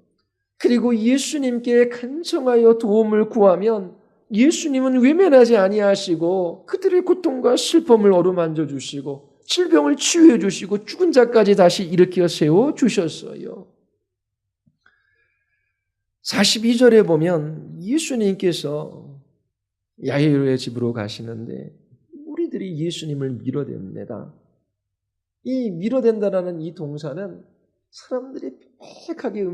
그리고 예수님께 간청하여 도움을 구하면 예수님은 외면하지 아니하시고 그들의 고통과 슬픔을 어루만져 주시고 질병을 치유해 주시고 죽은 자까지 다시 일으켜 세워 주셨어요. 42절에 보면 예수님께서 야이로의 집으로 가시는데 무리들이 예수님을 밀어댑니다. 이 밀어댄다라는 이 동사는 사람들이 빽하게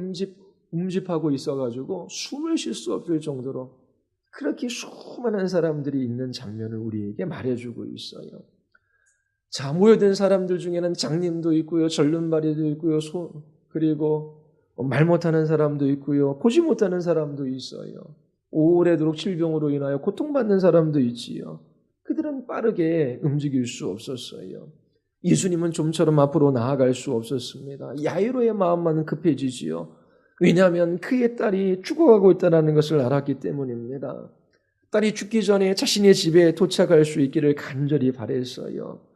음집하고 있어가지고 숨을 쉴 수 없을 정도로 그렇게 수많은 사람들이 있는 장면을 우리에게 말해주고 있어요. 자, 모여든 사람들 중에는 장님도 있고요, 절름발이도 있고요, 그리고 말 못하는 사람도 있고요. 보지 못하는 사람도 있어요. 오래도록 질병으로 인하여 고통받는 사람도 있지요. 그들은 빠르게 움직일 수 없었어요. 예수님은 좀처럼 앞으로 나아갈 수 없었습니다. 야이로의 마음만 급해지지요. 왜냐하면 그의 딸이 죽어가고 있다는 것을 알았기 때문입니다. 딸이 죽기 전에 자신의 집에 도착할 수 있기를 간절히 바랬어요.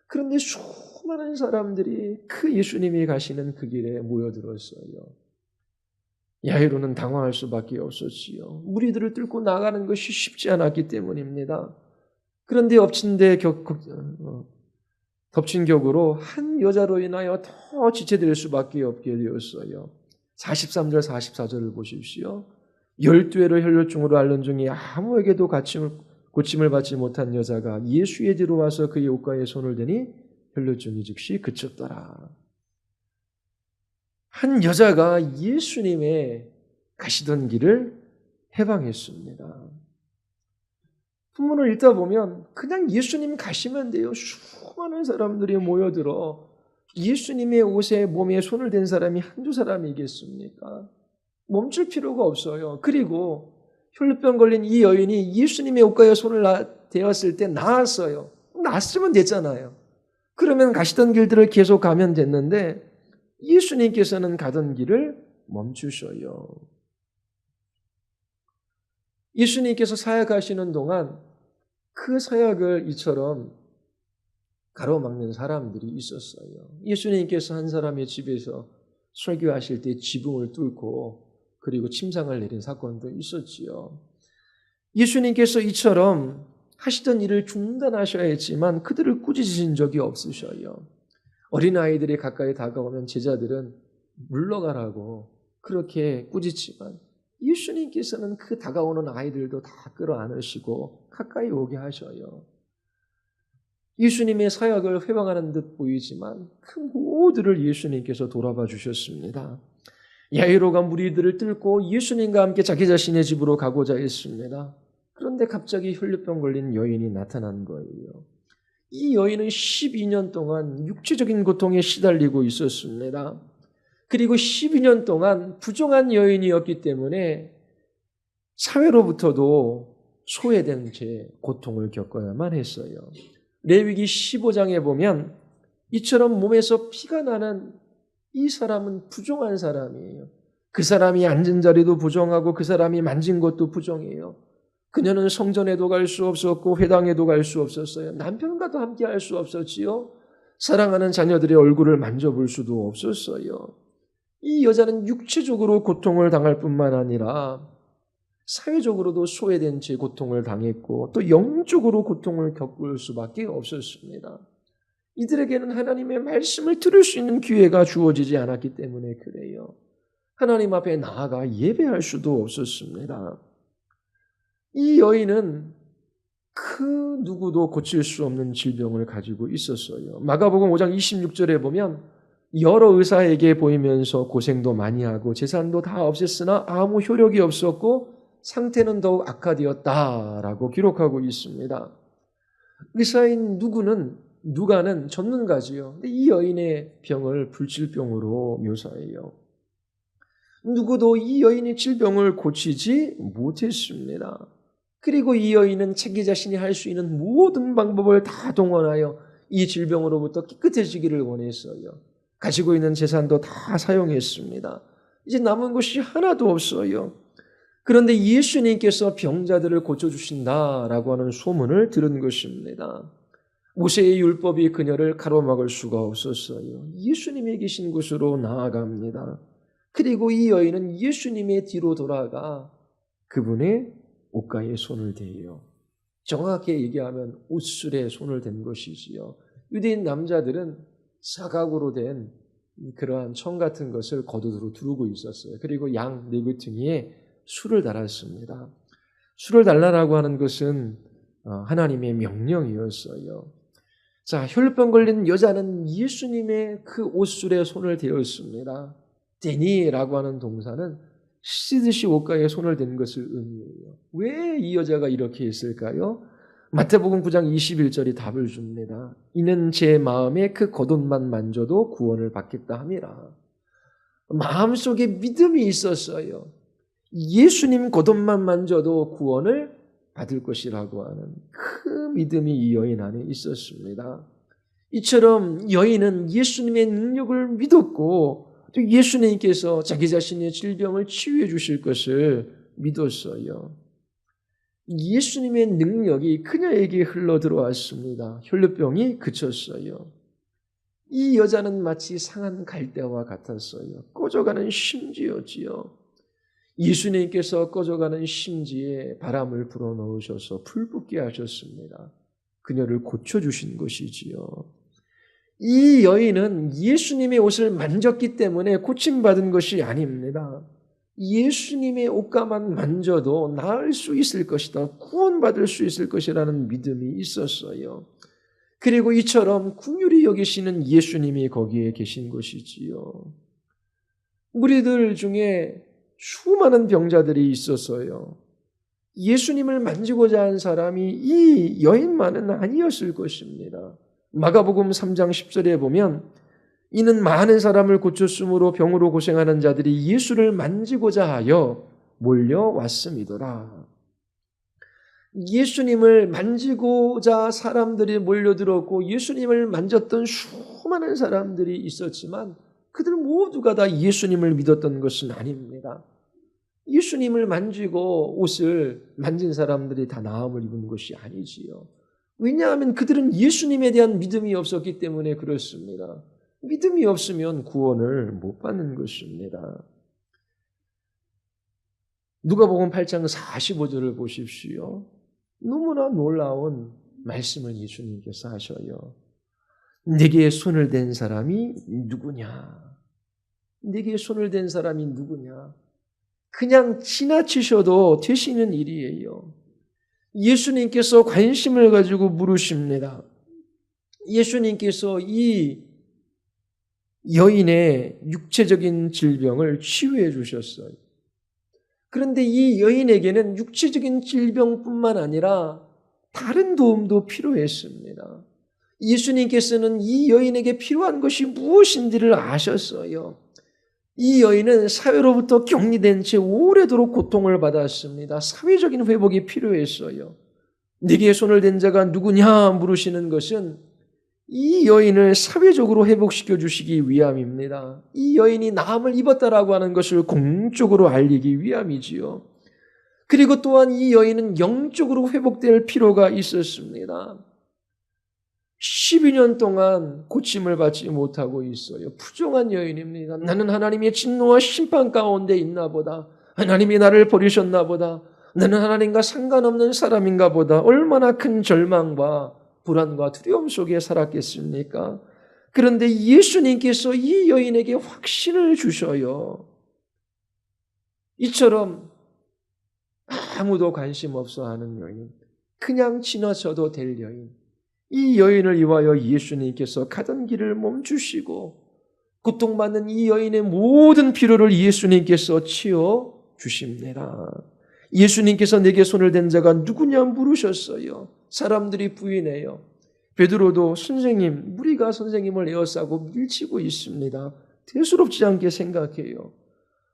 그런데 수많은 사람들이 그 예수님이 가시는 그 길에 모여들었어요. 야이로는 당황할 수밖에 없었지요. 무리들을 뚫고 나가는 것이 쉽지 않았기 때문입니다. 그런데 덮친 격으로 한 여자로 인하여 더 지체될 수밖에 없게 되었어요. 43절 44절을 보십시오. 12회를 혈류증으로 앓는 중에 아무에게도 고침을 받지 못한 여자가 예수의 뒤로 와서 그의 옷가에 손을 대니 혈류증이 즉시 그쳤더라. 한 여자가 예수님의 가시던 길을 해방했습니다. 본문을 읽다 보면 그냥 예수님 가시면 돼요. 수많은 사람들이 모여들어 예수님의 옷에 몸에 손을 댄 사람이 한두 사람이겠습니까? 멈출 필요가 없어요. 그리고 혈루병 걸린 이 여인이 예수님의 옷가에 손을 대었을 때 나았어요. 나았으면 됐잖아요. 그러면 가시던 길들을 계속 가면 됐는데 예수님께서는 가던 길을 멈추셔요. 예수님께서 사역하시는 동안 그 사역을 이처럼 가로막는 사람들이 있었어요. 예수님께서 한 사람의 집에서 설교하실 때 지붕을 뚫고 그리고 침상을 내린 사건도 있었지요. 예수님께서 이처럼 하시던 일을 중단하셔야 했지만 그들을 꾸짖으신 적이 없으셔요. 어린아이들이 가까이 다가오면 제자들은 물러가라고 그렇게 꾸짖지만 예수님께서는 그 다가오는 아이들도 다 끌어안으시고 가까이 오게 하셔요. 예수님의 사역을 회방하는 듯 보이지만 그 모두를 예수님께서 돌아봐 주셨습니다. 야이로가 무리들을 뚫고 예수님과 함께 자기 자신의 집으로 가고자 했습니다. 그런데 갑자기 혈류병 걸린 여인이 나타난 거예요. 이 여인은 12년 동안 육체적인 고통에 시달리고 있었습니다. 그리고 12년 동안 부정한 여인이었기 때문에 사회로부터도 소외된 채 고통을 겪어야만 했어요. 레위기 15장에 보면 이처럼 몸에서 피가 나는 이 사람은 부정한 사람이에요. 그 사람이 앉은 자리도 부정하고 그 사람이 만진 것도 부정해요. 그녀는 성전에도 갈 수 없었고 회당에도 갈 수 없었어요. 남편과도 함께 할 수 없었지요. 사랑하는 자녀들의 얼굴을 만져볼 수도 없었어요. 이 여자는 육체적으로 고통을 당할 뿐만 아니라 사회적으로도 소외된 채 고통을 당했고 또 영적으로 고통을 겪을 수밖에 없었습니다. 이들에게는 하나님의 말씀을 들을 수 있는 기회가 주어지지 않았기 때문에 그래요. 하나님 앞에 나아가 예배할 수도 없었습니다. 이 여인은 그 누구도 고칠 수 없는 질병을 가지고 있었어요. 마가복음 5장 26절에 보면 여러 의사에게 보이면서 고생도 많이 하고 재산도 다 없앴으나 아무 효력이 없었고 상태는 더욱 악화되었다라고 기록하고 있습니다. 의사인 누가는 전문가지요. 근데 이 여인의 병을 불질병으로 묘사해요. 누구도 이 여인의 질병을 고치지 못했습니다. 그리고 이 여인은 자기 자신이 할 수 있는 모든 방법을 다 동원하여 이 질병으로부터 깨끗해지기를 원했어요. 가지고 있는 재산도 다 사용했습니다. 이제 남은 것이 하나도 없어요. 그런데 예수님께서 병자들을 고쳐주신다라고 하는 소문을 들은 것입니다. 모세의 율법이 그녀를 가로막을 수가 없었어요. 예수님이 계신 곳으로 나아갑니다. 그리고 이 여인은 예수님의 뒤로 돌아가 그분의 옷가에 손을 대요. 정확하게 얘기하면 옷술에 손을 댄 것이지요. 유대인 남자들은 사각으로 된 그러한 청 같은 것을 겉옷으로 두르고 있었어요. 그리고 양 내귀퉁이에 술을 달았습니다. 술을 달라라고 하는 것은 하나님의 명령이었어요. 자, 혈루병 걸린 여자는 예수님의 그 옷술에 손을 대었습니다. 대니라고 하는 동사는 씻듯이 옷가에 손을 댄 것을 의미해요. 왜 이 여자가 이렇게 했을까요? 마태복음 9장 21절이 답을 줍니다. 이는 제 마음에 그 겉옷만 만져도 구원을 받겠다 함이라. 마음속에 믿음이 있었어요. 예수님 겉옷만 만져도 구원을 받을 것이라고 하는 그 믿음이 이 여인 안에 있었습니다. 이처럼 여인은 예수님의 능력을 믿었고 또 예수님께서 자기 자신의 질병을 치유해 주실 것을 믿었어요. 예수님의 능력이 그녀에게 흘러 들어왔습니다. 혈루병이 그쳤어요. 이 여자는 마치 상한 갈대와 같았어요. 꺼져가는 심지였지요. 예수님께서 꺼져가는 심지에 바람을 불어넣으셔서 불붙게 하셨습니다. 그녀를 고쳐주신 것이지요. 이 여인은 예수님의 옷을 만졌기 때문에 고침받은 것이 아닙니다. 예수님의 옷가만 만져도 나을 수 있을 것이다. 구원받을 수 있을 것이라는 믿음이 있었어요. 그리고 이처럼 긍휼히 여기시는 예수님이 거기에 계신 것이지요. 무리들 중에 수많은 병자들이 있었어요. 예수님을 만지고자 한 사람이 이 여인만은 아니었을 것입니다. 마가복음 3장 10절에 보면 이는 많은 사람을 고쳤으므로 병으로 고생하는 자들이 예수를 만지고자 하여 몰려왔음이더라. 예수님을 만지고자 사람들이 몰려들었고 예수님을 만졌던 수많은 사람들이 있었지만 그들 모두가 다 예수님을 믿었던 것은 아닙니다. 예수님을 만지고 옷을 만진 사람들이 다 나음을 입은 것이 아니지요. 왜냐하면 그들은 예수님에 대한 믿음이 없었기 때문에 그렇습니다. 믿음이 없으면 구원을 못 받는 것입니다. 누가복음 8장 45절을 보십시오. 너무나 놀라운 말씀을 예수님께서 하셔요. 내게 손을 댄 사람이 누구냐? 내게 손을 댄 사람이 누구냐? 그냥 지나치셔도 되시는 일이에요. 예수님께서 관심을 가지고 물으십니다. 예수님께서 이 여인의 육체적인 질병을 치유해 주셨어요. 그런데 이 여인에게는 육체적인 질병뿐만 아니라 다른 도움도 필요했습니다. 예수님께서는 이 여인에게 필요한 것이 무엇인지를 아셨어요. 이 여인은 사회로부터 격리된 채 오래도록 고통을 받았습니다. 사회적인 회복이 필요했어요. 네게 손을 댄 자가 누구냐 물으시는 것은 이 여인을 사회적으로 회복시켜 주시기 위함입니다. 이 여인이 나음을 입었다라고 하는 것을 공적으로 알리기 위함이지요. 그리고 또한 이 여인은 영적으로 회복될 필요가 있었습니다. 12년 동안 고침을 받지 못하고 있어요. 부정한 여인입니다. 나는 하나님의 진노와 심판 가운데 있나 보다. 하나님이 나를 버리셨나 보다. 나는 하나님과 상관없는 사람인가 보다. 얼마나 큰 절망과 불안과 두려움 속에 살았겠습니까? 그런데 예수님께서 이 여인에게 확신을 주셔요. 이처럼 아무도 관심 없어 하는 여인, 그냥 지나쳐도 될 여인, 이 여인을 위하여 예수님께서 가던 길을 멈추시고 고통받는 이 여인의 모든 필요를 예수님께서 치워 주십니다. 예수님께서 내게 손을 댄 자가 누구냐 물으셨어요. 사람들이 부인해요. 베드로도 선생님, 무리가 선생님을 에워싸고 밀치고 있습니다. 대수롭지 않게 생각해요.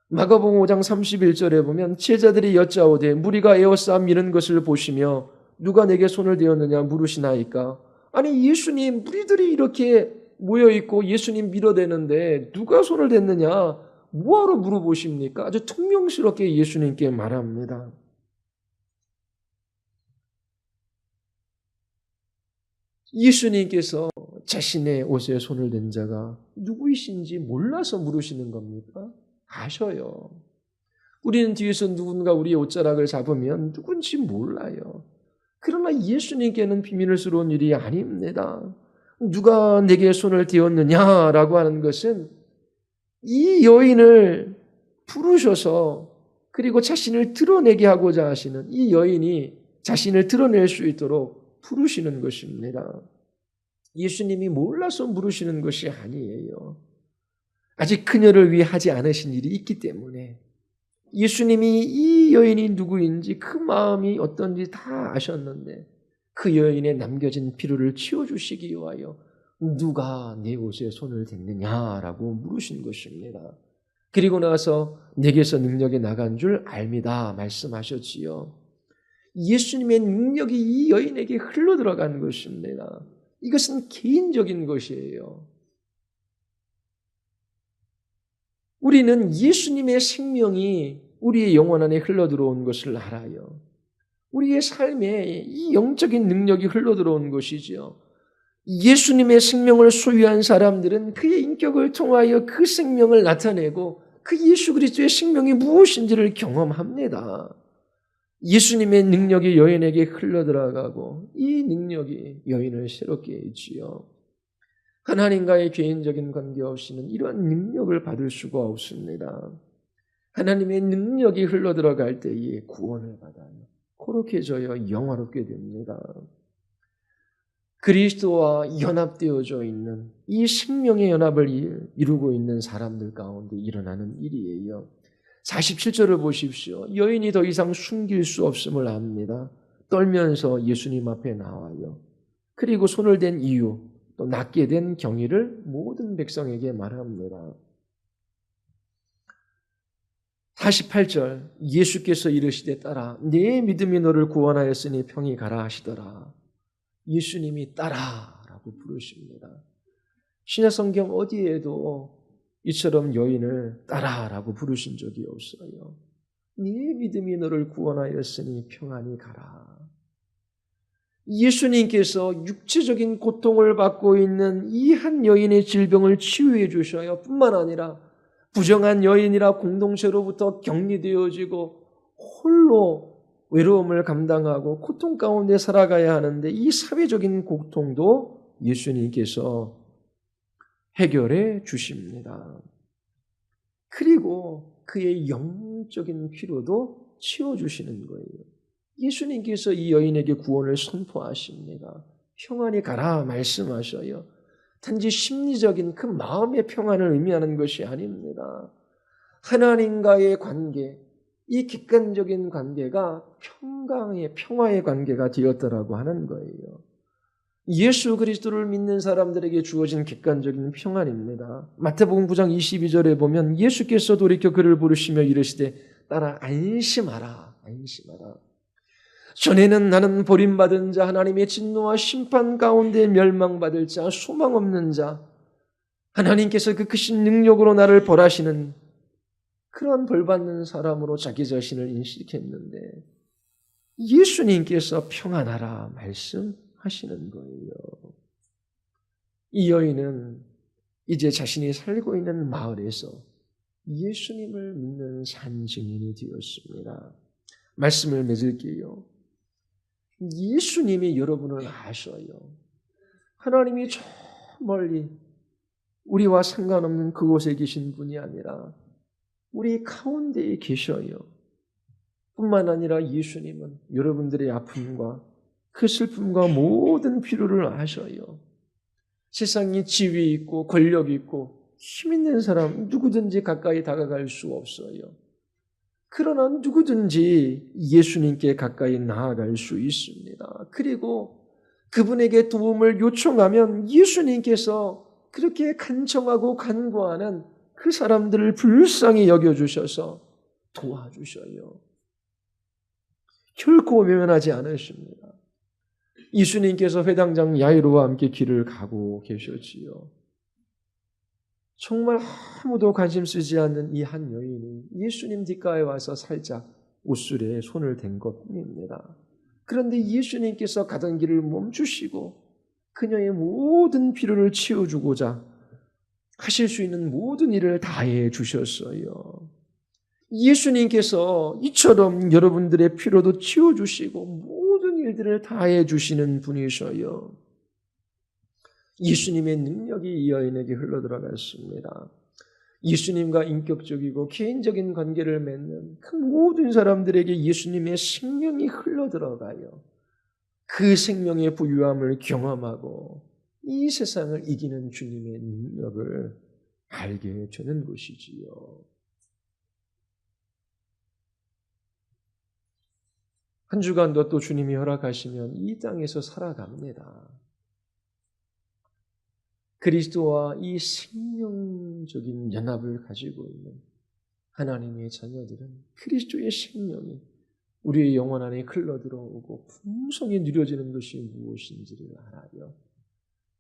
마가복음 5장 31절에 보면 제자들이 여짜오되 무리가 에워싸 미는 것을 보시며 누가 내게 손을 대었느냐 물으시나이까. 아니 예수님, 무리들이 이렇게 모여있고 예수님 밀어대는데 누가 손을 댔느냐 뭐하러 물어보십니까? 아주 퉁명스럽게 예수님께 말합니다. 예수님께서 자신의 옷에 손을 댄 자가 누구이신지 몰라서 물으시는 겁니까? 아셔요. 우리는 뒤에서 누군가 우리의 옷자락을 잡으면 누군지 몰라요. 그러나 예수님께는 비밀스러운 일이 아닙니다. 누가 내게 손을 대었느냐라고 하는 것은 이 여인을 부르셔서 그리고 자신을 드러내게 하고자 하시는 이 여인이 자신을 드러낼 수 있도록 부르시는 것입니다. 예수님이 몰라서 물으시는 것이 아니에요. 아직 그녀를 위해 하지 않으신 일이 있기 때문에 예수님이 이 여인이 누구인지 그 마음이 어떤지 다 아셨는데 그 여인의 남겨진 필요를 치워주시기 위하여 누가 내 옷에 손을 댔느냐라고 물으신 것입니다. 그리고 나서 내게서 능력이 나간 줄 압니다 말씀하셨지요. 예수님의 능력이 이 여인에게 흘러들어간 것입니다. 이것은 개인적인 것이에요. 우리는 예수님의 생명이 우리의 영혼 안에 흘러들어온 것을 알아요. 우리의 삶에 이 영적인 능력이 흘러들어온 것이죠. 예수님의 생명을 소유한 사람들은 그의 인격을 통하여 그 생명을 나타내고 그 예수 그리스도의 생명이 무엇인지를 경험합니다. 예수님의 능력이 여인에게 흘러들어가고 이 능력이 여인을 새롭게 했지요. 하나님과의 개인적인 관계 없이는 이러한 능력을 받을 수가 없습니다. 하나님의 능력이 흘러들어갈 때에 구원을 받아요. 거룩해져야 영화롭게 됩니다. 그리스도와 연합되어져 있는 이 생명의 연합을 이루고 있는 사람들 가운데 일어나는 일이에요. 47절을 보십시오. 여인이 더 이상 숨길 수 없음을 압니다. 떨면서 예수님 앞에 나와요. 그리고 손을 댄 이유, 또 낫게 된 경위를 모든 백성에게 말합니다. 48절 예수께서 이르시되 따라 내 믿음이 너를 구원하였으니 평이 가라 하시더라. 예수님이 따라라고 부르십니다. 신약성경 어디에도 이처럼 여인을 따라라고 부르신 적이 없어요. 네 믿음이 너를 구원하였으니 평안히 가라. 예수님께서 육체적인 고통을 받고 있는 이 한 여인의 질병을 치유해 주셔요. 뿐만 아니라 부정한 여인이라 공동체로부터 격리되어지고 홀로 외로움을 감당하고 고통 가운데 살아가야 하는데 이 사회적인 고통도 예수님께서 해결해 주십니다. 그리고 그의 영적인 필요도 채워주시는 거예요. 예수님께서 이 여인에게 구원을 선포하십니다. 평안히 가라 말씀하셔요. 단지 심리적인 그 마음의 평안을 의미하는 것이 아닙니다. 하나님과의 관계, 이 객관적인 관계가 평화의 관계가 되었더라고 하는 거예요. 예수 그리스도를 믿는 사람들에게 주어진 객관적인 평안입니다. 마태복음 9장 22절에 보면 예수께서 돌이켜 그를 부르시며 이르시되 따라 안심하라. 안심하라. 전에는 나는 버림받은 자, 하나님의 진노와 심판 가운데 멸망받을 자, 소망 없는 자, 하나님께서 그 크신 능력으로 나를 벌하시는 그런 벌받는 사람으로 자기 자신을 인식했는데 예수님께서 평안하라 말씀하시는 거예요. 이 여인은 이제 자신이 살고 있는 마을에서 예수님을 믿는 산 증인이 되었습니다. 말씀을 맺을게요. 예수님이 여러분을 아셔요. 하나님이 저 멀리 우리와 상관없는 그곳에 계신 분이 아니라 우리 가운데에 계셔요. 뿐만 아니라 예수님은 여러분들의 아픔과 그 슬픔과 모든 필요를 아셔요. 세상에 지위 있고 권력 있고 힘 있는 사람 누구든지 가까이 다가갈 수 없어요. 그러나 누구든지 예수님께 가까이 나아갈 수 있습니다. 그리고 그분에게 도움을 요청하면 예수님께서 그렇게 간청하고 간구하는 그 사람들을 불쌍히 여겨주셔서 도와주셔요. 결코 외면하지 않으십니다. 예수님께서 회당장 야이로와 함께 길을 가고 계셨지요. 정말 아무도 관심 쓰지 않는 이 한 여인이 예수님 뒷가에 와서 살짝 옷술에 손을 댄 것뿐입니다. 그런데 예수님께서 가던 길을 멈추시고 그녀의 모든 필요를 채워주고자 하실 수 있는 모든 일을 다해 주셨어요. 예수님께서 이처럼 여러분들의 필요도 채워주시고 모든 일들을 다해 주시는 분이셔요. 예수님의 능력이 이 여인에게 흘러들어갔습니다. 예수님과 인격적이고 개인적인 관계를 맺는 그 모든 사람들에게 예수님의 생명이 흘러들어가요. 그 생명의 부유함을 경험하고 이 세상을 이기는 주님의 능력을 알게 되는 것이지요. 한 주간도 또 주님이 허락하시면 이 땅에서 살아갑니다. 그리스도와 이 생명적인 연합을 가지고 있는 하나님의 자녀들은 그리스도의 생명이 우리의 영혼 안에 흘러들어오고 풍성히 누려지는 것이 무엇인지를 알아요.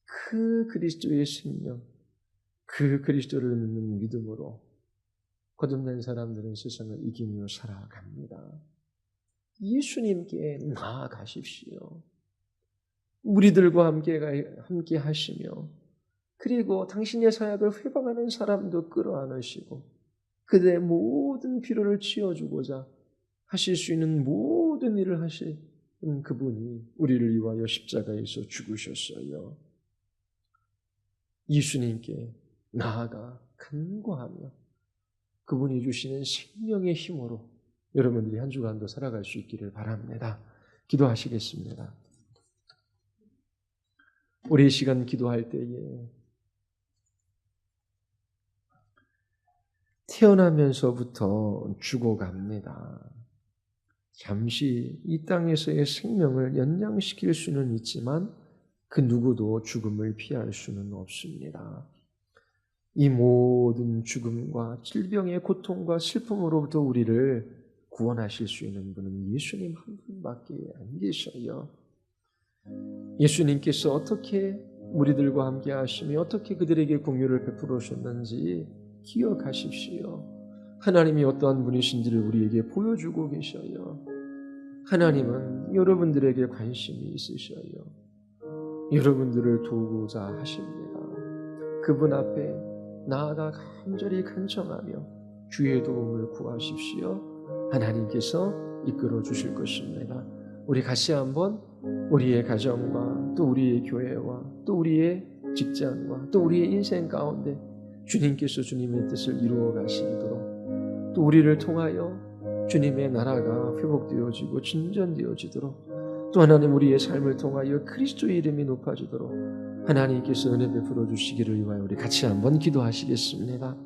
그 그리스도의 생명, 그 그리스도를 믿는 믿음으로 거듭난 사람들은 세상을 이기며 살아갑니다. 예수님께 나아가십시오. 무리들과 함께 하시며 그리고 당신의 사역을 회방하는 사람도 끌어안으시고 그들의 모든 필요를 채워주고자 하실 수 있는 모든 일을 하시는 그분이 우리를 위하여 십자가에서 죽으셨어요. 예수님께 나아가 간구하며 그분이 주시는 생명의 힘으로 여러분들이 한 주간도 살아갈 수 있기를 바랍니다. 기도하시겠습니다. 우리 이 시간 기도할 때에 태어나면서부터 죽어갑니다. 잠시 이 땅에서의 생명을 연장시킬 수는 있지만 그 누구도 죽음을 피할 수는 없습니다. 이 모든 죽음과 질병의 고통과 슬픔으로부터 우리를 구원하실 수 있는 분은 예수님 한 분밖에 안 계셔요. 예수님께서 어떻게 무리들과 함께 하시며 어떻게 그들에게 공유를 베풀어 주셨는지 기억하십시오. 하나님이 어떠한 분이신지를 우리에게 보여주고 계셔요. 하나님은 여러분들에게 관심이 있으셔요. 여러분들을 도우고자 하십니다. 그분 앞에 나아가 간절히 간청하며 주의 도움을 구하십시오. 하나님께서 이끌어 주실 것입니다. 우리 같이 한번 우리의 가정과 또 우리의 교회와 또 우리의 직장과 또 우리의 인생 가운데 주님께서 주님의 뜻을 이루어 가시도록 또 우리를 통하여 주님의 나라가 회복되어지고 진전되어지도록 또 하나님 우리의 삶을 통하여 그리스도의 이름이 높아지도록 하나님께서 은혜 베풀어 주시기를 위하여 우리 같이 한번 기도하시겠습니다.